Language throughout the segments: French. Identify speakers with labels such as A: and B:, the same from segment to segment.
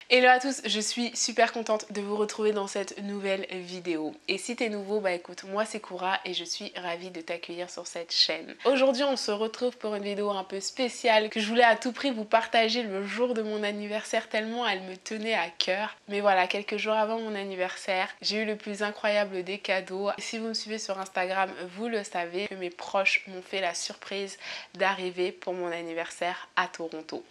A: Hello à tous, je suis super contente de vous retrouver dans cette nouvelle vidéo. Et si t'es nouveau, bah écoute, moi c'est Koura et je suis ravie de t'accueillir sur cette chaîne. Aujourd'hui on se retrouve pour une vidéo un peu spéciale que je voulais à tout prix vous partager le jour de mon anniversaire tellement elle me tenait à cœur. Mais voilà, quelques jours avant mon anniversaire, j'ai eu le plus incroyable des cadeaux. Et si vous me suivez sur Instagram, vous le savez que mes proches m'ont fait la surprise d'arriver pour mon anniversaire à Toronto.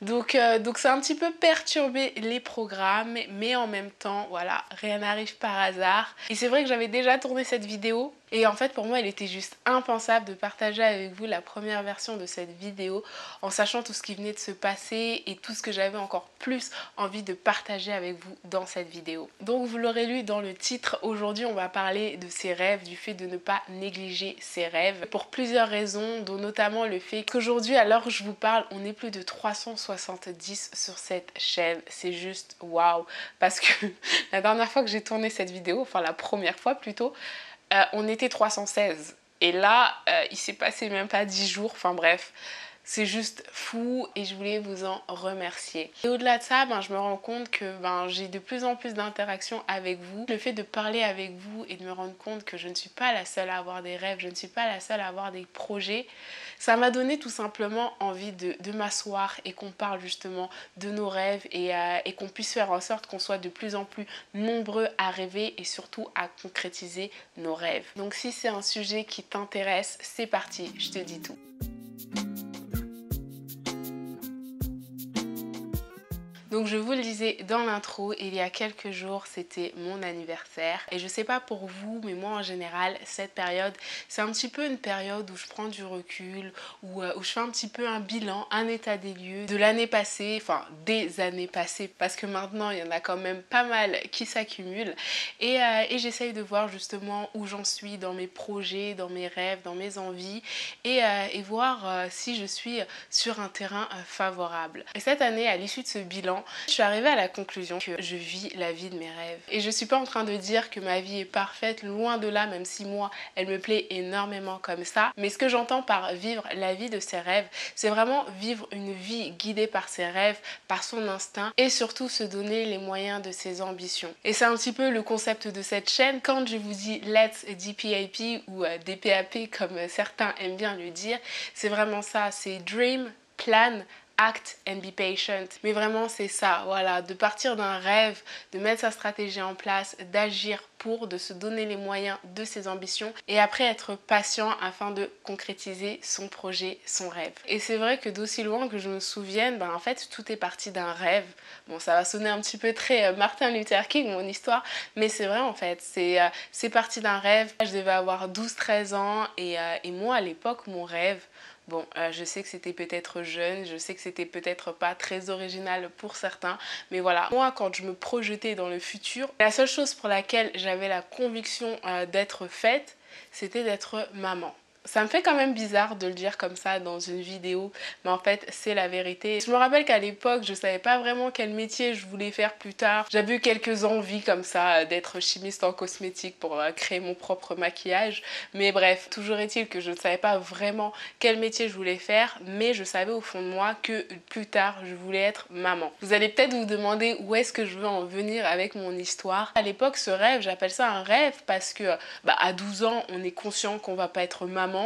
A: Donc c'est un petit peu perturbé les programmes, mais en même temps, voilà, rien n'arrive par hasard. Et c'est vrai que j'avais déjà tourné cette vidéo. Et en fait, pour moi, il était juste impensable de partager avec vous la première version de cette vidéo en sachant tout ce qui venait de se passer et tout ce que j'avais encore plus envie de partager avec vous dans cette vidéo. Donc, vous l'aurez lu dans le titre, aujourd'hui, on va parler de ses rêves, du fait de ne pas négliger ses rêves pour plusieurs raisons, dont notamment le fait qu'aujourd'hui, à l'heure où je vous parle, on est plus de 370 sur cette chaîne. C'est juste waouh! Parce que la dernière fois que j'ai tourné cette vidéo, enfin la première fois plutôt, on était 316 et là il s'est passé même pas 10 jours, enfin bref, c'est juste fou et je voulais vous en remercier. Et au-delà de ça, je me rends compte que j'ai de plus en plus d'interactions avec vous. Le fait de parler avec vous et de me rendre compte que je ne suis pas la seule à avoir des rêves, je ne suis pas la seule à avoir des projets, ça m'a donné tout simplement envie de m'asseoir et qu'on parle justement de nos rêves et qu'on puisse faire en sorte qu'on soit de plus en plus nombreux à rêver et surtout à concrétiser nos rêves. Donc si c'est un sujet qui t'intéresse, c'est parti, je te dis tout. Donc je vous le disais dans l'intro, il y a quelques jours c'était mon anniversaire et je sais pas pour vous mais moi en général cette période c'est un petit peu une période où je prends du recul, où je fais un petit peu un bilan, un état des lieux de l'année passée, enfin des années passées parce que maintenant il y en a quand même pas mal qui s'accumulent et j'essaye de voir justement où j'en suis dans mes projets, dans mes rêves, dans mes envies et voir si je suis sur un terrain favorable. Et cette année à l'issue de ce bilan, je suis arrivée à la conclusion que je vis la vie de mes rêves. Et je suis pas en train de dire que ma vie est parfaite, loin de là, même si moi, elle me plaît énormément comme ça. Mais ce que j'entends par vivre la vie de ses rêves, c'est vraiment vivre une vie guidée par ses rêves, par son instinct et surtout se donner les moyens de ses ambitions. Et c'est un petit peu le concept de cette chaîne. Quand je vous dis Let's DPAP ou DPAP comme certains aiment bien le dire, c'est vraiment ça, c'est Dream, Plan, Act and be patient. Mais vraiment c'est ça, voilà, de partir d'un rêve, de mettre sa stratégie en place, d'agir pour, de se donner les moyens de ses ambitions et après être patient afin de concrétiser son projet, son rêve. Et c'est vrai que d'aussi loin que je me souvienne, en fait tout est parti d'un rêve. Bon, ça va sonner un petit peu très Martin Luther King mon histoire, mais c'est vrai en fait, c'est parti d'un rêve. Je devais avoir 12-13 ans et moi à l'époque mon rêve, bon, je sais que c'était peut-être jeune, je sais que c'était peut-être pas très original pour certains, mais voilà, moi quand je me projetais dans le futur, la seule chose pour laquelle j'avais la conviction d'être faite, c'était d'être maman. Ça me fait quand même bizarre de le dire comme ça dans une vidéo, mais en fait c'est la vérité. Je me rappelle qu'à l'époque je savais pas vraiment quel métier je voulais faire plus tard. J'avais eu quelques envies comme ça d'être chimiste en cosmétique pour créer mon propre maquillage, mais bref, toujours est-il que je ne savais pas vraiment quel métier je voulais faire, mais je savais au fond de moi que plus tard je voulais être maman. Vous allez peut-être vous demander où est-ce que je veux en venir avec mon histoire. À l'époque ce rêve, j'appelle ça un rêve parce que à 12 ans on est conscient qu'on va pas être maman.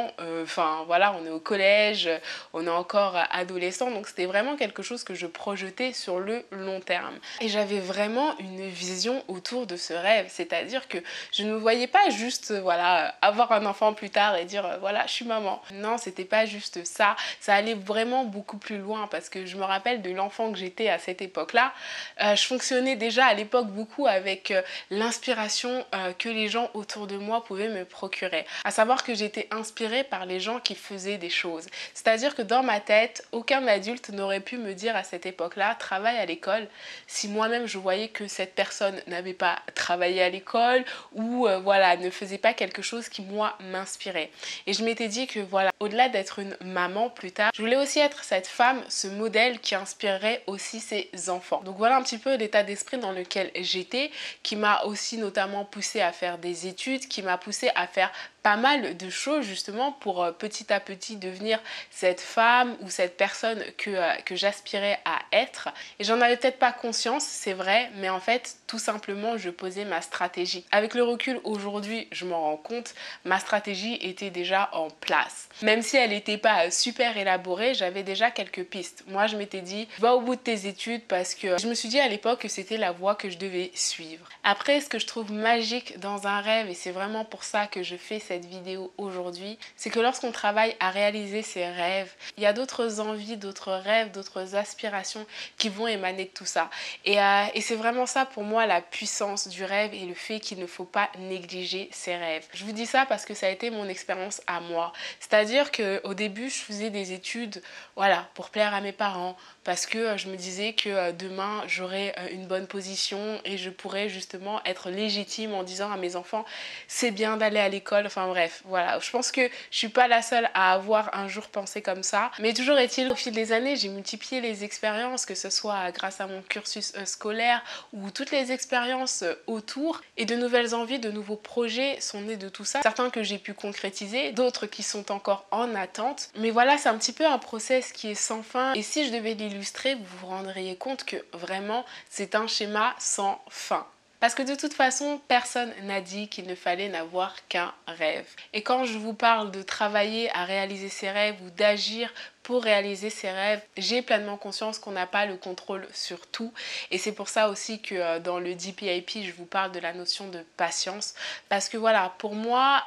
A: Enfin voilà, on est au collège, on est encore adolescent, donc c'était vraiment quelque chose que je projetais sur le long terme. Et j'avais vraiment une vision autour de ce rêve, c'est-à-dire que je ne me voyais pas juste voilà avoir un enfant plus tard et dire voilà je suis maman. Non, c'était pas juste ça, ça allait vraiment beaucoup plus loin parce que je me rappelle de l'enfant que j'étais à cette époque-là. Je fonctionnais déjà à l'époque beaucoup avec l'inspiration que les gens autour de moi pouvaient me procurer. À savoir que j'étais inspirée par les gens qui faisaient des choses. C'est-à-dire que dans ma tête, aucun adulte n'aurait pu me dire à cette époque-là, travaille à l'école, si moi-même je voyais que cette personne n'avait pas travaillé à l'école ou voilà, ne faisait pas quelque chose qui moi m'inspirait. Et je m'étais dit que voilà, au-delà d'être une maman plus tard, je voulais aussi être cette femme, ce modèle qui inspirerait aussi ses enfants. Donc voilà un petit peu l'état d'esprit dans lequel j'étais, qui m'a aussi notamment poussée à faire des études, qui m'a poussée à faire pas mal de choses justement justement pour petit à petit devenir cette femme ou cette personne que j'aspirais à être. Et j'en avais peut-être pas conscience, c'est vrai, mais en fait, tout simplement, je posais ma stratégie. Avec le recul aujourd'hui, je m'en rends compte, ma stratégie était déjà en place. Même si elle n'était pas super élaborée, j'avais déjà quelques pistes. Moi, je m'étais dit, va au bout de tes études parce que je me suis dit à l'époque que c'était la voie que je devais suivre. Après, ce que je trouve magique dans un rêve, et c'est vraiment pour ça que je fais cette vidéo aujourd'hui, c'est que lorsqu'on travaille à réaliser ses rêves, il y a d'autres envies, d'autres rêves, d'autres aspirations qui vont émaner de tout ça. Et c'est vraiment ça pour moi la puissance du rêve et le fait qu'il ne faut pas négliger ses rêves. Je vous dis ça parce que ça a été mon expérience à moi. C'est-à-dire qu'au début, je faisais des études, voilà, pour plaire à mes parents, parce que je me disais que demain j'aurais une bonne position et je pourrais justement être légitime en disant à mes enfants c'est bien d'aller à l'école, enfin bref, voilà. Je pense que je suis pas la seule à avoir un jour pensé comme ça, mais toujours est-il, au fil des années, j'ai multiplié les expériences, que ce soit grâce à mon cursus scolaire ou toutes les expériences autour, et de nouvelles envies, de nouveaux projets sont nés de tout ça. Certains que j'ai pu concrétiser, d'autres qui sont encore en attente, mais voilà, c'est un petit peu un process qui est sans fin, et si je devais l'illustrer, vous vous rendriez compte que vraiment c'est un schéma sans fin. Parce que de toute façon, personne n'a dit qu'il ne fallait n'avoir qu'un rêve. Et quand je vous parle de travailler à réaliser ses rêves ou d'agir pour réaliser ses rêves, j'ai pleinement conscience qu'on n'a pas le contrôle sur tout. Et c'est pour ça aussi que dans le DPIP, je vous parle de la notion de patience. Parce que voilà, pour moi,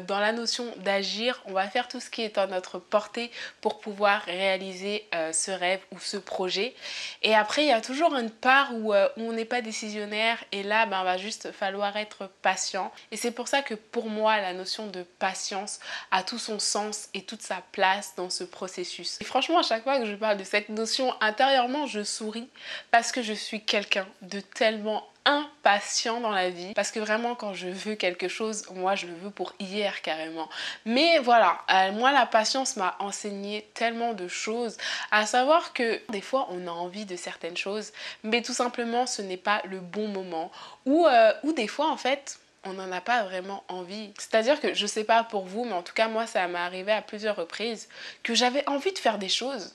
A: dans la notion d'agir, on va faire tout ce qui est à notre portée pour pouvoir réaliser ce rêve ou ce projet. Et après, il y a toujours une part où on n'est pas décisionnaire. Et là, ben, va juste falloir être patient. Et c'est pour ça que pour moi, la notion de patience a tout son sens et toute sa place dans ce processus. Et franchement, à chaque fois que je parle de cette notion, intérieurement, je souris parce que je suis quelqu'un de tellement impatient dans la vie, parce que vraiment quand je veux quelque chose, moi je le veux pour hier carrément. Mais voilà, moi la patience m'a enseigné tellement de choses, à savoir que des fois on a envie de certaines choses, mais tout simplement ce n'est pas le bon moment, ou des fois en fait on n'en a pas vraiment envie. C'est-à-dire que je sais pas pour vous, mais en tout cas moi ça m'est arrivé à plusieurs reprises que j'avais envie de faire des choses,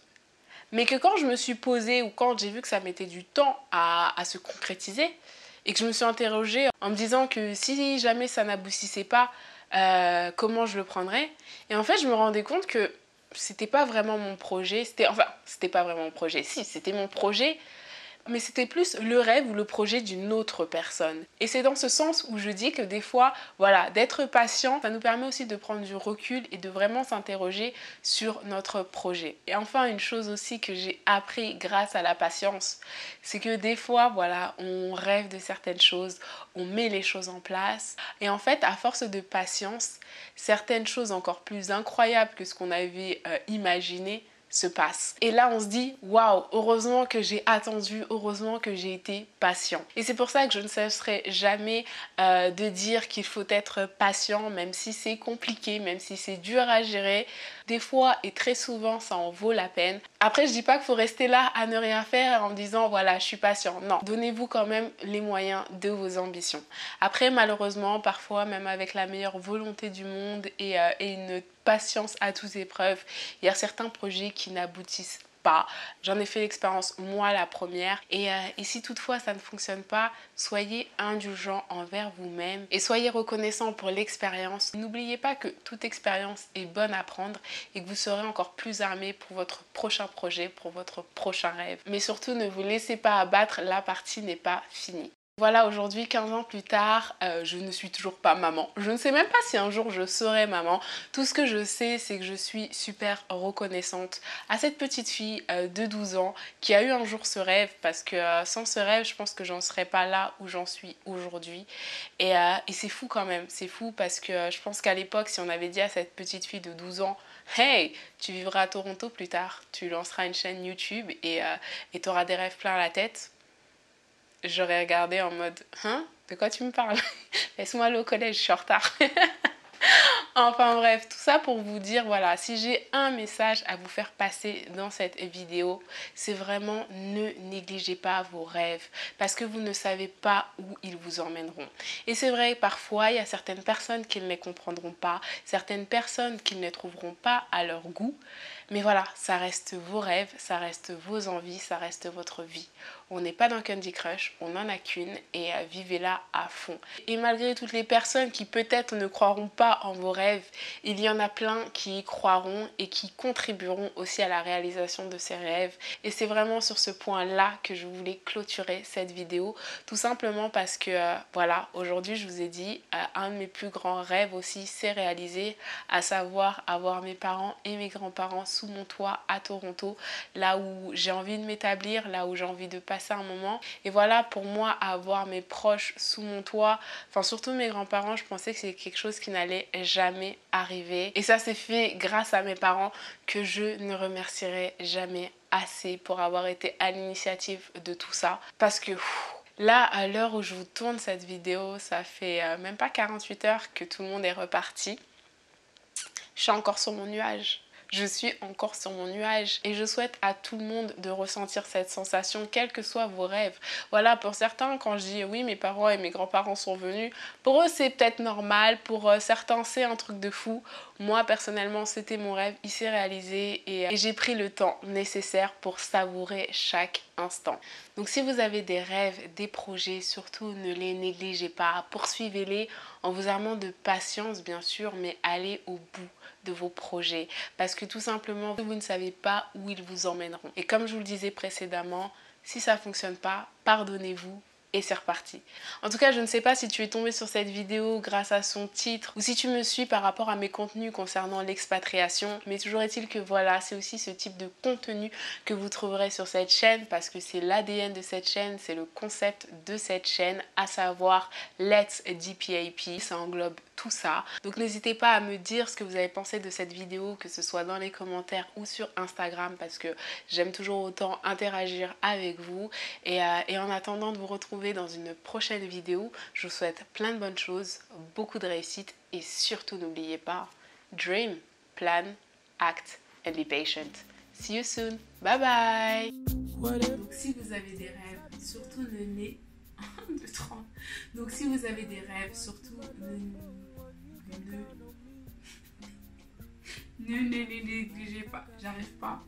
A: mais que quand je me suis posée ou quand j'ai vu que ça mettait du temps à se concrétiser et que je me suis interrogée en me disant que si jamais ça n'aboutissait pas, comment je le prendrais. Et en fait je me rendais compte que c'était pas vraiment mon projet, c'était pas vraiment mon projet, si c'était mon projet, mais c'était plus le rêve ou le projet d'une autre personne. Et c'est dans ce sens où je dis que des fois, voilà, d'être patient, ça nous permet aussi de prendre du recul et de vraiment s'interroger sur notre projet. Et enfin, une chose aussi que j'ai appris grâce à la patience, c'est que des fois, voilà, on rêve de certaines choses, on met les choses en place, et en fait, à force de patience, certaines choses encore plus incroyables que ce qu'on avait imaginé se passe. Et là, on se dit, waouh, heureusement que j'ai attendu, heureusement que j'ai été patient. Et c'est pour ça que je ne cesserai jamais de dire qu'il faut être patient, même si c'est compliqué, même si c'est dur à gérer. Des fois et très souvent, ça en vaut la peine. Après, je dis pas qu'il faut rester là à ne rien faire en me disant, voilà, je suis patient. Non, donnez-vous quand même les moyens de vos ambitions. Après, malheureusement, parfois, même avec la meilleure volonté du monde et une patience à toute épreuve, il y a certains projets qui n'aboutissent pas. J'en ai fait l'expérience moi la première et si toutefois ça ne fonctionne pas, soyez indulgent envers vous-même et soyez reconnaissant pour l'expérience. N'oubliez pas que toute expérience est bonne à prendre et que vous serez encore plus armé pour votre prochain projet, pour votre prochain rêve. Mais surtout ne vous laissez pas abattre, la partie n'est pas finie. Voilà, aujourd'hui, 15 ans plus tard, je ne suis toujours pas maman. Je ne sais même pas si un jour je serai maman. Tout ce que je sais, c'est que je suis super reconnaissante à cette petite fille de 12 ans qui a eu un jour ce rêve, parce que sans ce rêve, je pense que j'en serais pas là où j'en suis aujourd'hui. Et c'est fou quand même, c'est fou parce que je pense qu'à l'époque, si on avait dit à cette petite fille de 12 ans, hey, tu vivras à Toronto plus tard, tu lanceras une chaîne YouTube et tu auras des rêves plein la tête, j'aurais regardé en mode « Hein? De quoi tu me parles? Laisse-moi aller au collège, je suis en retard. » Enfin bref, tout ça pour vous dire, voilà, si j'ai un message à vous faire passer dans cette vidéo, c'est vraiment ne négligez pas vos rêves parce que vous ne savez pas où ils vous emmèneront. Et c'est vrai, parfois, il y a certaines personnes qui ne les comprendront pas, certaines personnes qui ne les trouveront pas à leur goût. Mais voilà, ça reste vos rêves, ça reste vos envies, ça reste votre vie. On n'est pas dans Candy Crush, on n'en a qu'une et vivez-la à fond. Et malgré toutes les personnes qui peut-être ne croiront pas en vos rêves, il y en a plein qui y croiront et qui contribueront aussi à la réalisation de ces rêves. Et c'est vraiment sur ce point-là que je voulais clôturer cette vidéo. Tout simplement parce que voilà, aujourd'hui je vous ai dit, un de mes plus grands rêves aussi s'est réalisé, à savoir avoir mes parents et mes grands-parents sous mon toit à Toronto, là où j'ai envie de m'établir, là où j'ai envie de passer un moment. Et voilà, pour moi, avoir mes proches sous mon toit, enfin surtout mes grands-parents, je pensais que c'est quelque chose qui n'allait jamais arriver. Et ça s'est fait grâce à mes parents que je ne remercierai jamais assez pour avoir été à l'initiative de tout ça. Parce que là, à l'heure où je vous tourne cette vidéo, ça fait même pas 48 heures que tout le monde est reparti. Je suis encore sur mon nuage. Je suis encore sur mon nuage et je souhaite à tout le monde de ressentir cette sensation, quels que soient vos rêves. Voilà, pour certains, quand je dis oui, mes parents et mes grands-parents sont venus, pour eux c'est peut-être normal, pour certains c'est un truc de fou. Moi personnellement c'était mon rêve, il s'est réalisé et j'ai pris le temps nécessaire pour savourer chaque instant. Donc si vous avez des rêves, des projets, surtout ne les négligez pas, poursuivez-les en vous armant de patience bien sûr, mais allez au bout de vos projets parce que tout simplement vous ne savez pas où ils vous emmèneront. Et comme je vous le disais précédemment, si ça ne fonctionne pas, pardonnez-vous et c'est reparti. En tout cas, je ne sais pas si tu es tombé sur cette vidéo grâce à son titre ou si tu me suis par rapport à mes contenus concernant l'expatriation, mais toujours est-il que voilà, c'est aussi ce type de contenu que vous trouverez sur cette chaîne parce que c'est l'ADN de cette chaîne, c'est le concept de cette chaîne, à savoir Let's DPAP. Ça englobe tout ça. Donc n'hésitez pas à me dire ce que vous avez pensé de cette vidéo, que ce soit dans les commentaires ou sur Instagram parce que j'aime toujours autant interagir avec vous. Et en attendant de vous retrouver dans une prochaine vidéo, je vous souhaite plein de bonnes choses, beaucoup de réussite et surtout n'oubliez pas, dream, plan, act and be patient. See you soon. Bye bye. Donc si vous avez des rêves, surtout Donc si vous avez des rêves, surtout ne négligez pas. J'arrive pas.